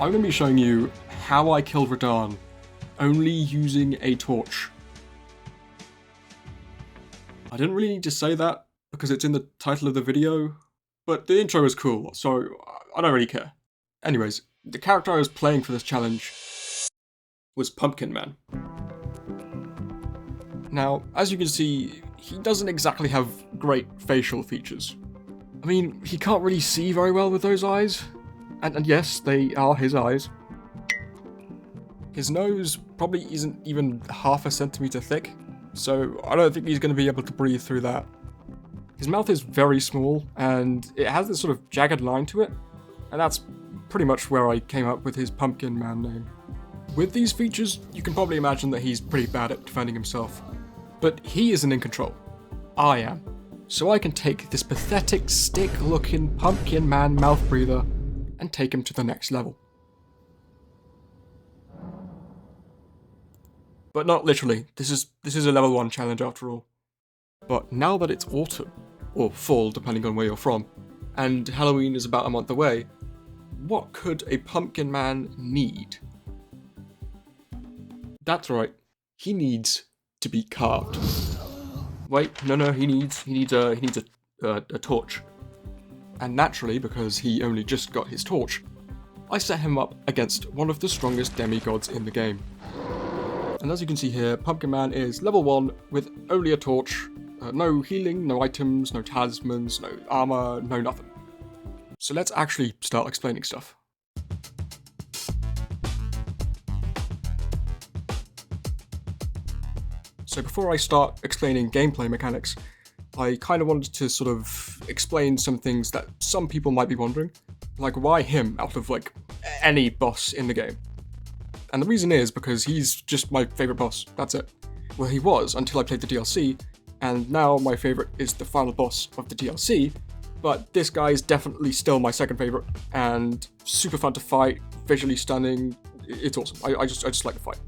I'm going to be showing you how I killed Radahn, only using a torch. I didn't really need to say that, because it's in the title of the video, but the intro is cool, so I don't really care. Anyways, the character I was playing for this challenge was Pumpkin Man. Now, as you can see, he doesn't exactly have great facial features. I mean, he can't really see very well with those eyes, and yes, they are his eyes. His nose probably isn't even half a centimeter thick, so I don't think he's going to be able to breathe through that. His mouth is very small, and it has this sort of jagged line to it, and that's pretty much where I came up with his Pumpkin Man name. With these features, you can probably imagine that he's pretty bad at defending himself. But he isn't in control. I am. So I can take this pathetic, stick-looking Pumpkin Man mouth breather and take him to the next level. But not literally. This is a level 1 challenge after all. But now that it's autumn, or fall depending on where you're from, and Halloween is about a month away, what could a Pumpkin Man need? That's right, he needs to be carved. Wait, no, he needs a torch. And naturally, because he only just got his torch, I set him up against one of the strongest demigods in the game. And as you can see here, Pumpkin Man is level 1 with only a torch, no healing, no items, no talismans, no armor, no nothing. So let's actually start explaining stuff. So before I start explaining gameplay mechanics, I kind of wanted to sort of explain some things that some people might be wondering. Like, why him out of, like, any boss in the game? And the reason is because he's just my favourite boss, that's it. Well, he was until I played the DLC, and now my favourite is the final boss of the DLC, but this guy is definitely still my second favourite, and super fun to fight, visually stunning, it's awesome. I just like the fight.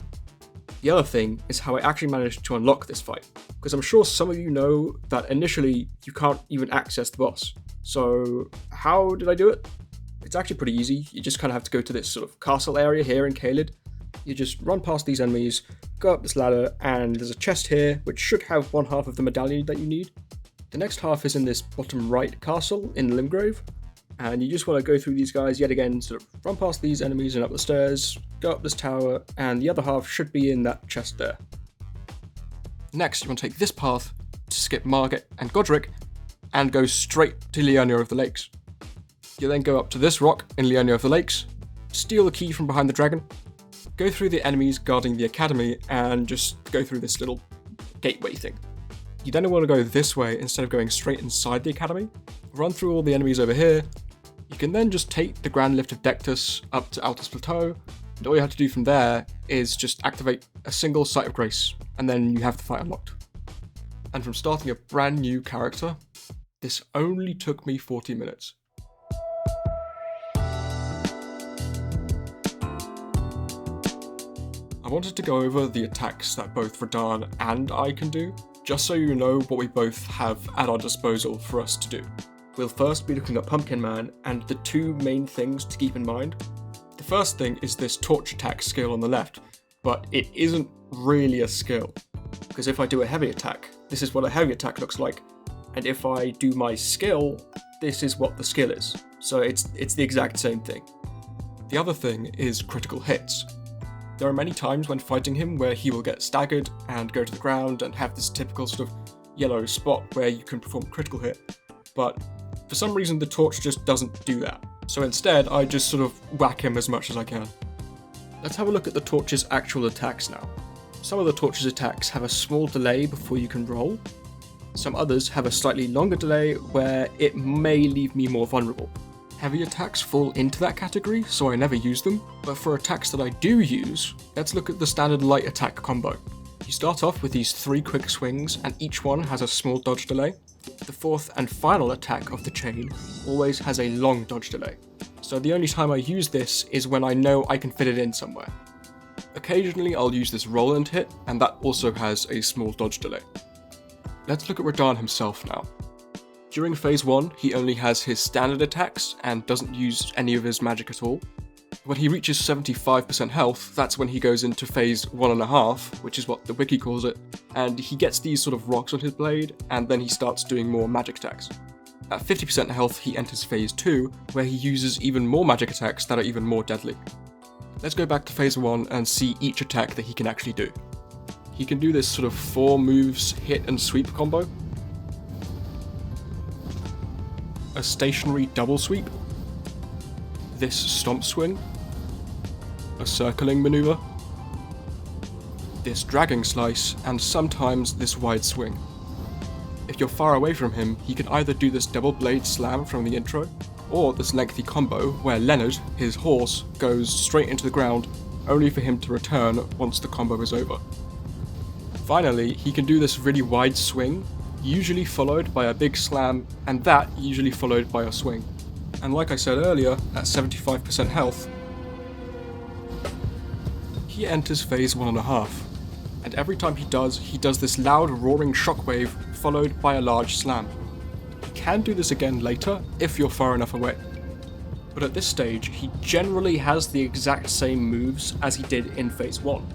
The other thing is how I actually managed to unlock this fight, because I'm sure some of you know that initially you can't even access the boss. So how did I do it? It's actually pretty easy. You just kind of have to go to this sort of castle area here in Caelid. You just run past these enemies, go up this ladder, and there's a chest here which should have one half of the medallion that you need. The next half is in this bottom right castle in Limgrave, and you just want to go through these guys yet again, sort of run past these enemies and up the stairs, go up this tower, and the other half should be in that chest there. Next, you want to take this path to skip Margit and Godric, and go straight to Liania of the Lakes. You then go up to this rock in Liania of the Lakes, steal the key from behind the dragon, go through the enemies guarding the academy, and just go through this little gateway thing. You then want to go this way instead of going straight inside the academy, run through all the enemies over here. You can then just take the Grand Lift of Dectus up to Altus Plateau, and all you have to do from there is just activate a single Sight of Grace, and then you have the fight unlocked. And from starting a brand new character, this only took me 40 minutes. I wanted to go over the attacks that both Radahn and I can do, just so you know what we both have at our disposal for us to do. We'll first be looking at Pumpkin Man and the two main things to keep in mind. The first thing is this torch attack skill on the left, but it isn't really a skill, because if I do a heavy attack, this is what a heavy attack looks like, and if I do my skill, this is what the skill is. So it's the exact same thing. The other thing is critical hits. There are many times when fighting him where he will get staggered and go to the ground and have this typical sort of yellow spot where you can perform critical hit, but for some reason the torch just doesn't do that. So instead I just sort of whack him as much as I can. Let's have a look at the torch's actual attacks now. Some of the torch's attacks have a small delay before you can roll. Some others have a slightly longer delay where it may leave me more vulnerable. Heavy attacks fall into that category, so I never use them, but for attacks that I do use, let's look at the standard light attack combo. You start off with these 3 quick swings, and each one has a small dodge delay. The fourth and final attack of the chain always has a long dodge delay, so the only time I use this is when I know I can fit it in somewhere. Occasionally I'll use this roll and hit, and that also has a small dodge delay. Let's look at Radahn himself now. During phase 1, he only has his standard attacks and doesn't use any of his magic at all. When he reaches 75% health, that's when he goes into phase 1.5, which is what the wiki calls it, and he gets these sort of rocks on his blade, and then he starts doing more magic attacks. At 50% health, he enters phase 2, where he uses even more magic attacks that are even more deadly. Let's go back to phase 1 and see each attack that he can actually do. He can do this sort of 4 moves hit and sweep combo, a stationary double sweep, this stomp swing, a circling maneuver, this dragging slice, and sometimes this wide swing. If you're far away from him, he can either do this double blade slam from the intro, or this lengthy combo where Leonard, his horse, goes straight into the ground, only for him to return once the combo is over. Finally, he can do this really wide swing, usually followed by a big slam, and that usually followed by a swing. And like I said earlier, at 75% health, he enters phase 1.5, and every time he does this loud roaring shockwave followed by a large slam. He can do this again later if you're far enough away, but at this stage he generally has the exact same moves as he did in phase 1.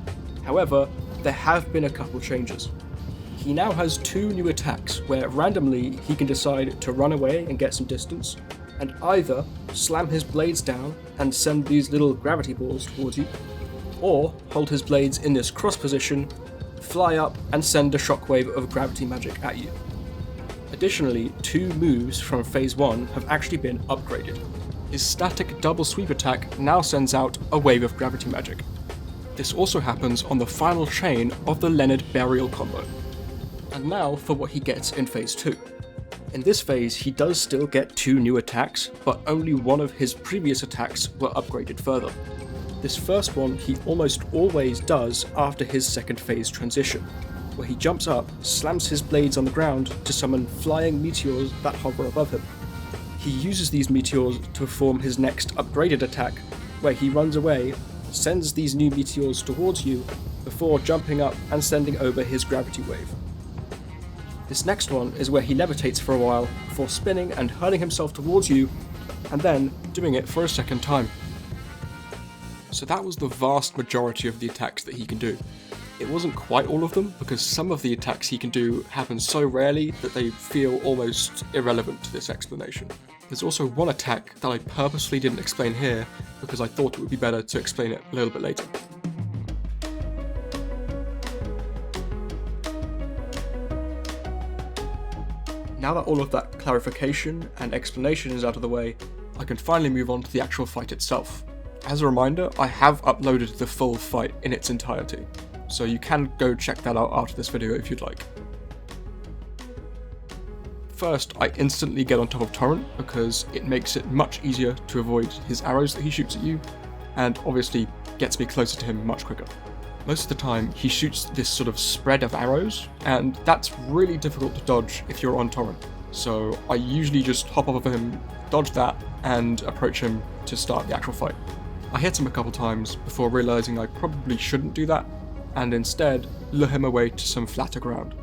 However, there have been a couple changes. He now has 2 new attacks where randomly he can decide to run away and get some distance, and either slam his blades down and send these little gravity balls towards you, or hold his blades in this cross position, fly up and send a shockwave of gravity magic at you. Additionally, 2 moves from phase 1 have actually been upgraded. His static double sweep attack now sends out a wave of gravity magic. This also happens on the final chain of the Leonard burial combo. And now for what he gets in phase 2. In this phase, he does still get 2 new attacks, but only one of his previous attacks were upgraded further. This first one he almost always does after his second phase transition, where he jumps up, slams his blades on the ground to summon flying meteors that hover above him. He uses these meteors to perform his next upgraded attack, where he runs away, sends these new meteors towards you, before jumping up and sending over his gravity wave. This next one is where he levitates for a while, before spinning and hurling himself towards you, and then doing it for a second time. So that was the vast majority of the attacks that he can do. It wasn't quite all of them, because some of the attacks he can do happen so rarely that they feel almost irrelevant to this explanation. There's also one attack that I purposely didn't explain here, because I thought it would be better to explain it a little bit later. Now that all of that clarification and explanation is out of the way, I can finally move on to the actual fight itself. As a reminder, I have uploaded the full fight in its entirety, so you can go check that out after this video if you'd like. First, I instantly get on top of Torrent because it makes it much easier to avoid his arrows that he shoots at you, and obviously gets me closer to him much quicker. Most of the time, he shoots this sort of spread of arrows, and that's really difficult to dodge if you're on Torrent. So I usually just hop off of him, dodge that, and approach him to start the actual fight. I hit him a couple times before realizing I probably shouldn't do that, and instead lure him away to some flatter ground.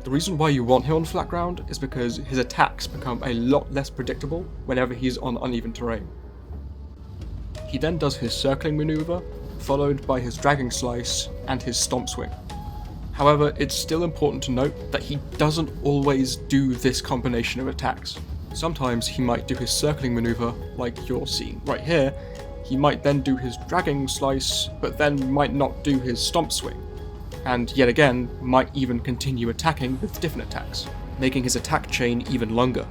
The reason why you want him on flat ground is because his attacks become a lot less predictable whenever he's on uneven terrain. He then does his circling maneuver, followed by his dragging slice and his stomp swing. However, it's still important to note that he doesn't always do this combination of attacks. Sometimes he might do his circling maneuver, like you're seeing right here. He might then do his dragging slice, but then might not do his stomp swing, and yet again might even continue attacking with different attacks, making his attack chain even longer.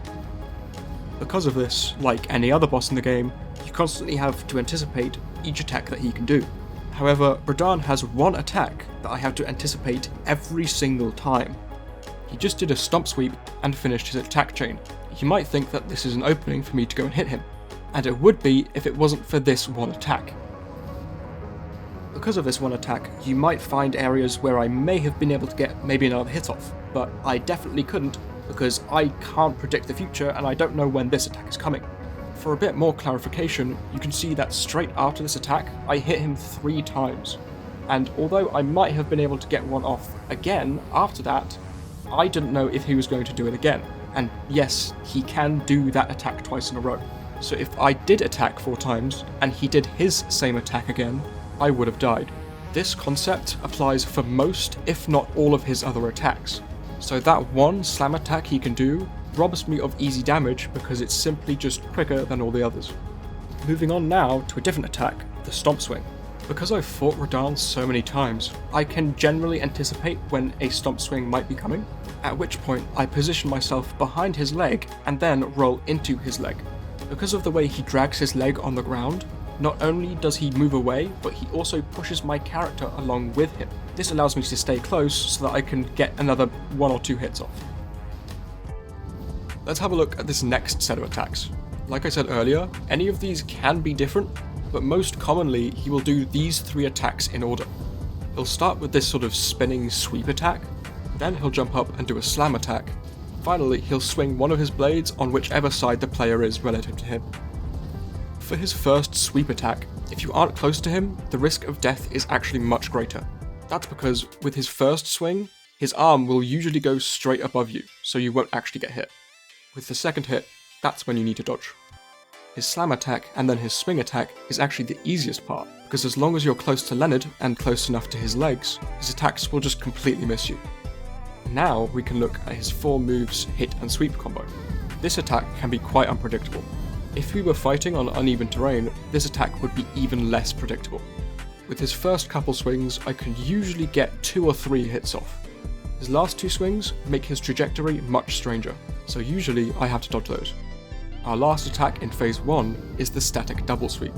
Because of this, like any other boss in the game, you constantly have to anticipate each attack that he can do. However, Radahn has one attack that I have to anticipate every single time. He just did a stomp sweep and finished his attack chain. You might think that this is an opening for me to go and hit him, and it would be if it wasn't for this one attack. Because of this one attack, you might find areas where I may have been able to get maybe another hit off, but I definitely couldn't because I can't predict the future and I don't know when this attack is coming. For a bit more clarification, you can see that straight after this attack, I hit him 3 times. And although I might have been able to get one off again after that, I didn't know if he was going to do it again. And yes, he can do that attack twice in a row. so if I did attack 4 times and he did his same attack again, I would have died. This concept applies for most, if not all of his other attacks. So that one slam attack he can do robs me of easy damage because it's simply just quicker than all the others. Moving on now to a different attack, the Stomp Swing. Because I've fought Radahn so many times, I can generally anticipate when a Stomp Swing might be coming, at which point I position myself behind his leg and then roll into his leg. Because of the way he drags his leg on the ground, not only does he move away, but he also pushes my character along with him. This allows me to stay close so that I can get another 1 or 2 hits off. Let's have a look at this next set of attacks. Like I said earlier, any of these can be different, but most commonly he will do these 3 attacks in order. He'll start with this sort of spinning sweep attack, then he'll jump up and do a slam attack. Finally, he'll swing one of his blades on whichever side the player is relative to him. For his first sweep attack, if you aren't close to him, the risk of death is actually much greater. That's because with his first swing, his arm will usually go straight above you, so you won't actually get hit. With the second hit, that's when you need to dodge. His slam attack and then his swing attack is actually the easiest part, because as long as you're close to Leonard and close enough to his legs, his attacks will just completely miss you. Now we can look at his 4 moves hit and sweep combo. This attack can be quite unpredictable. If we were fighting on uneven terrain, this attack would be even less predictable. With his first couple swings, I can usually get 2 or 3 hits off. His last 2 swings make his trajectory much stranger, so usually I have to dodge those. Our last attack in phase 1 is the static double sweep.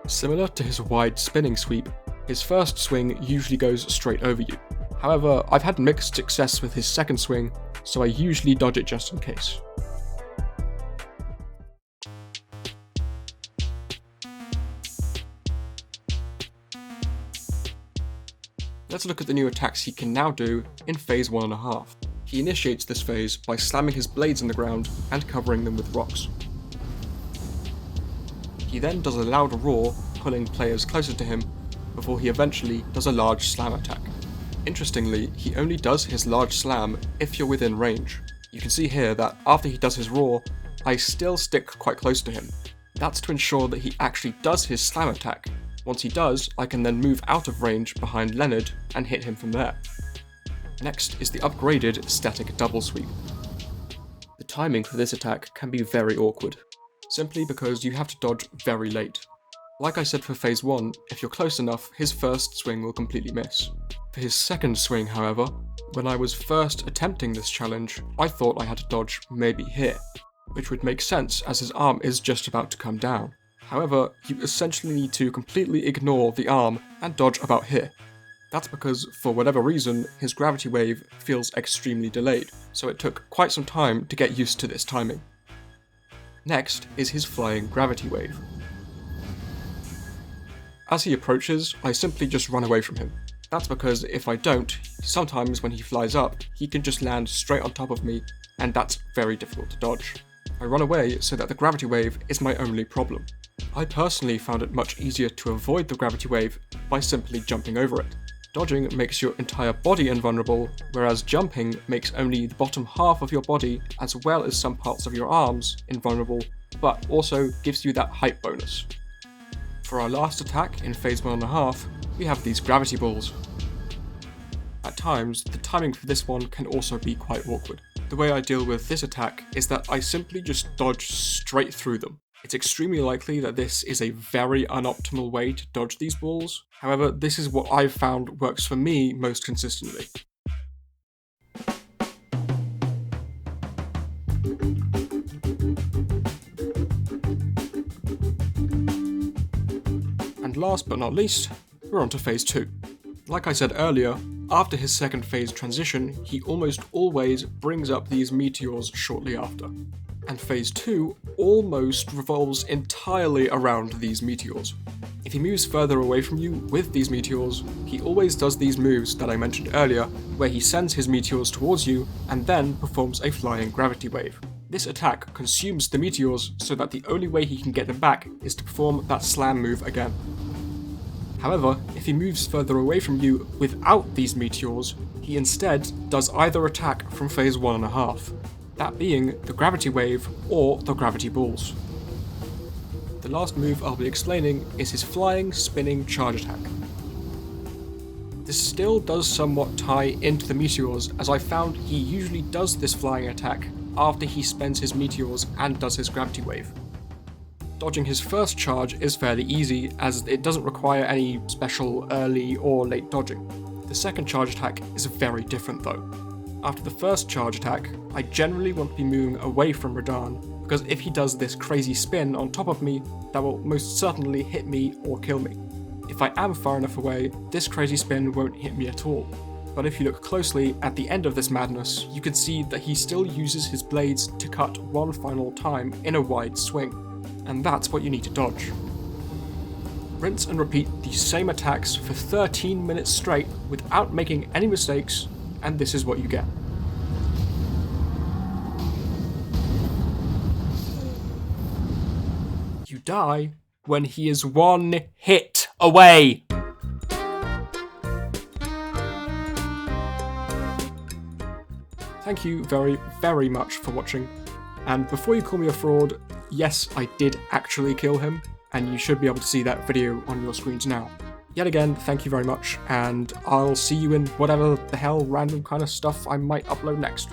Similar to his wide spinning sweep, his first swing usually goes straight over you. However, I've had mixed success with his second swing, so I usually dodge it just in case. Let's look at the new attacks he can now do in phase 1.5. He initiates this phase by slamming his blades in the ground and covering them with rocks. He then does a loud roar, pulling players closer to him, before he eventually does a large slam attack. Interestingly, he only does his large slam if you're within range. You can see here that after he does his roar, I still stick quite close to him. That's to ensure that he actually does his slam attack. Once he does, I can then move out of range behind Leonard and hit him from there. Next is the upgraded static double sweep. The timing for this attack can be very awkward, simply because you have to dodge very late. Like I said for phase 1, if you're close enough, his first swing will completely miss. For his second swing, however, when I was first attempting this challenge, I thought I had to dodge maybe here, which would make sense as his arm is just about to come down. However, you essentially need to completely ignore the arm and dodge about here. That's because, for whatever reason, his gravity wave feels extremely delayed, so it took quite some time to get used to this timing. Next is his flying gravity wave. As he approaches, I simply just run away from him. That's because if I don't, sometimes when he flies up, he can just land straight on top of me, and that's very difficult to dodge. I run away so that the gravity wave is my only problem. I personally found it much easier to avoid the gravity wave by simply jumping over it. Dodging makes your entire body invulnerable, whereas jumping makes only the bottom half of your body, as well as some parts of your arms, invulnerable, but also gives you that height bonus. For our last attack in phase 1.5, we have these gravity balls. At times, the timing for this one can also be quite awkward. The way I deal with this attack is that I simply just dodge straight through them. It's extremely likely that this is a very unoptimal way to dodge these balls, however, this is what I've found works for me most consistently. And last but not least, we're on to phase 2. Like I said earlier, after his second phase transition, he almost always brings up these meteors shortly after. And phase 2 almost revolves entirely around these meteors. If he moves further away from you with these meteors, he always does these moves that I mentioned earlier, where he sends his meteors towards you and then performs a flying gravity wave. This attack consumes the meteors so that the only way he can get them back is to perform that slam move again. However, if he moves further away from you without these meteors, he instead does either attack from phase 1.5. That being the gravity wave or the gravity balls. The last move I'll be explaining is his flying, spinning charge attack. This still does somewhat tie into the meteors, as I found he usually does this flying attack after he spends his meteors and does his gravity wave. Dodging his first charge is fairly easy, as it doesn't require any special early or late dodging. The second charge attack is very different though. After the first charge attack, I generally want to be moving away from Radahn, because if he does this crazy spin on top of me, that will most certainly hit me or kill me. If I am far enough away, this crazy spin won't hit me at all. But if you look closely at the end of this madness, you can see that he still uses his blades to cut one final time in a wide swing. And that's what you need to dodge. Rinse and repeat these same attacks for 13 minutes straight without making any mistakes, and this is what you get. You die when he is one hit away. Thank you very, very much for watching. And before you call me a fraud, yes, I did actually kill him, and you should be able to see that video on your screens now. Yet again, thank you very much, and I'll see you in whatever the hell random kind of stuff I might upload next.